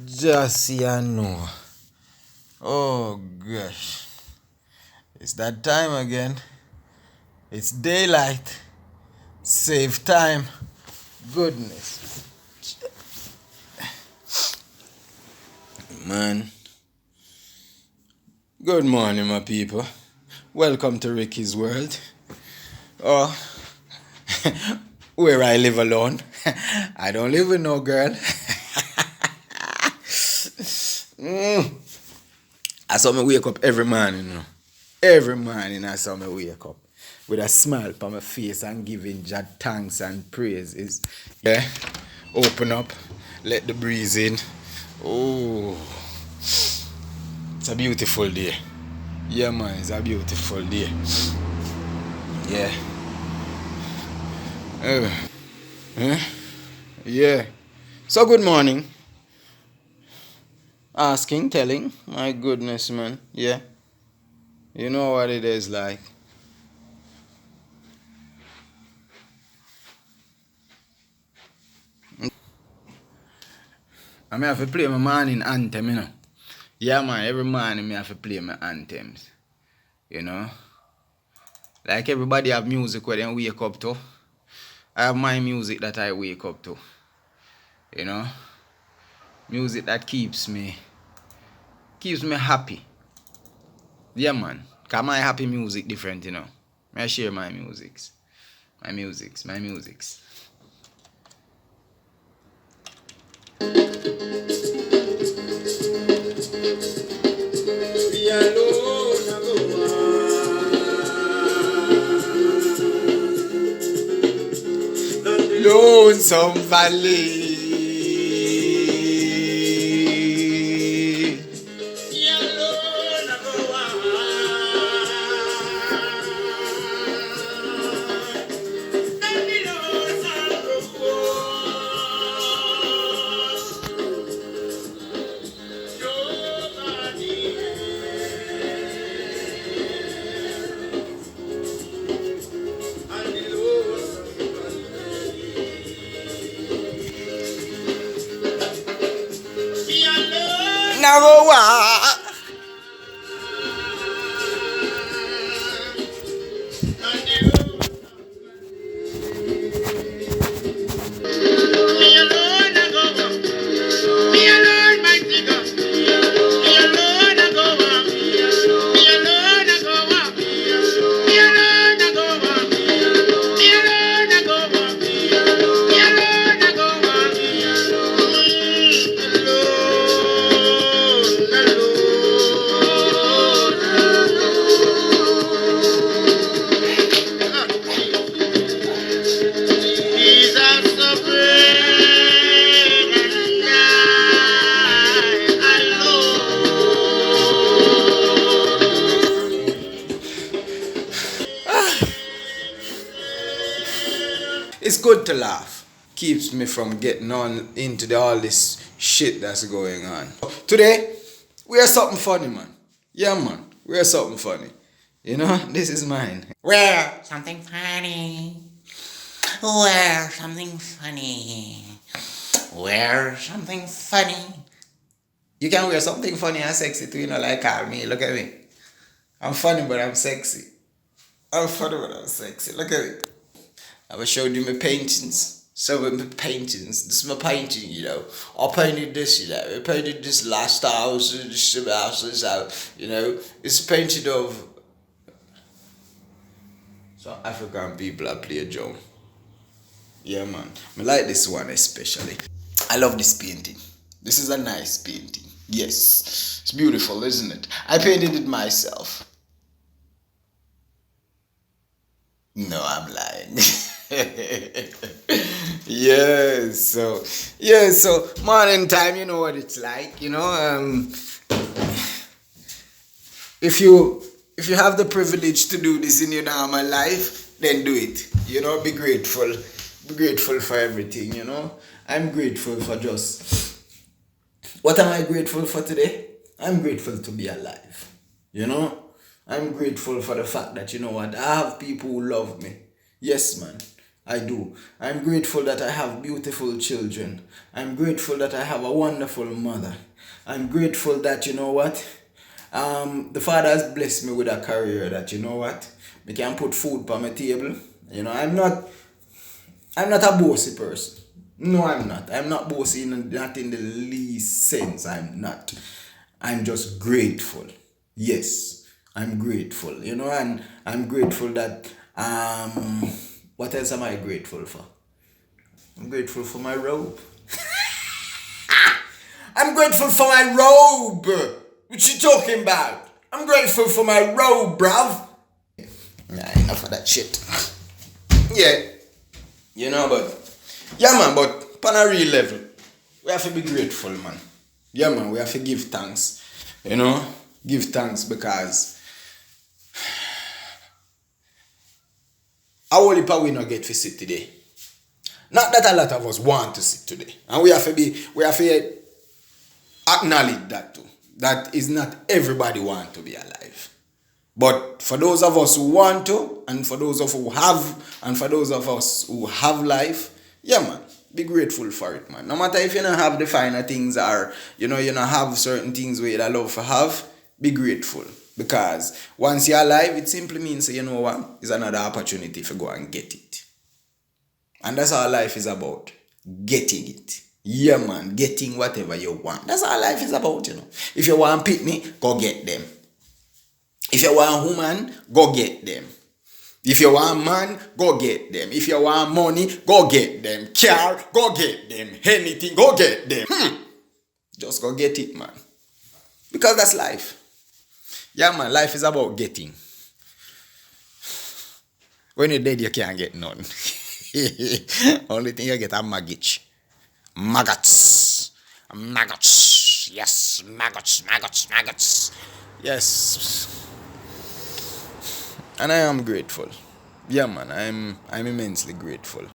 Just you know. Oh gosh. It's that time again. It's daylight. Save time. Goodness. Man. Good morning, my people. Welcome to Ricky's World. Oh, where I live alone. I don't live with no girl. I saw me wake up every morning, you know. Every morning I saw me wake up with a smile on my face and giving God thanks and praises. Yeah, open up, let the breeze in. Oh, it's a beautiful day. Yeah, man, it's a beautiful day. Yeah. Yeah. So good morning. Asking, telling. My goodness, man. Yeah. You know what it is like. I may have to play my morning anthem, you know. Yeah, man, every morning I have to play my anthems. You know. Like everybody have music where they wake up to. I have my music that I wake up to. You know. Music that keeps me happy. Yeah, man. Cause my happy music different, you know. I share my musics. My musics. Lonesome Valley. It's good to laugh. Keeps me from getting on into all this shit that's going on. Today, we are something funny, man. Yeah, man. We are something funny. You know, this is mine. Wear something funny. Wear something funny. Wear something funny. You can wear something funny and sexy too, you know, like call me. Look at me. I'm funny, but I'm sexy. I'm funny, but I'm sexy. Look at me. I showed you my paintings. So with my paintings, this is my painting, you know. I painted this, you know. I painted this last house, this house out, you know. It's painted of some African people that play a drum. Yeah, man. I like this one especially. I love this painting. This is a nice painting. Yes. It's beautiful, isn't it? I painted it myself. No, I'm lying. So morning time, you know what it's like, you know. If you have the privilege to do this in your normal life, then do it. You know, be grateful. Be grateful for everything, you know. I'm grateful for just what am I grateful for today? I'm grateful to be alive. You know? I'm grateful for the fact that, you know what, I have people who love me. Yes, man. I do. I'm grateful that I have beautiful children. I'm grateful that I have a wonderful mother. I'm grateful that, you know what? The Father has blessed me with a career that, you know what? Me can put food on my table. You know, I'm not a bossy person. No, I'm not. I'm not bossy, not in the least sense. I'm not. I'm just grateful. Yes, I'm grateful. You know, and I'm grateful that what else am I grateful for? I'm grateful for my robe. I'm grateful for my robe. What you talking about? I'm grateful for my robe, bruv. Nah, enough of that shit. Yeah. You know, but yeah, man, but on a real level, we have to be grateful, man. Yeah, man, we have to give thanks. You know, give thanks because our only we not get to sit today. Not that a lot of us want to sit today. And we have to acknowledge that too. That is not everybody want to be alive. But for those of us who want to, and for those of who have, and for those of us who have life, yeah, man, be grateful for it, man. No matter if you don't have the finer things or you don't have certain things where you love to have, be grateful. Because once you're alive, it simply means, you know what, it's another opportunity to go and get it. And that's all life is about. Getting it. Yeah, man, getting whatever you want. That's all life is about, you know. If you want picnic, go get them. If you want woman, go get them. If you want man, go get them. If you want money, go get them. Car, go get them. Anything, go get them. Just go get it, man. Because that's life. Yeah, man, life is about getting. When you're dead, you can't get none. Only thing you get are maggots. Maggots. Maggots. Yes, maggots, maggots, maggots. Yes. And I am grateful. Yeah, man, I'm immensely grateful.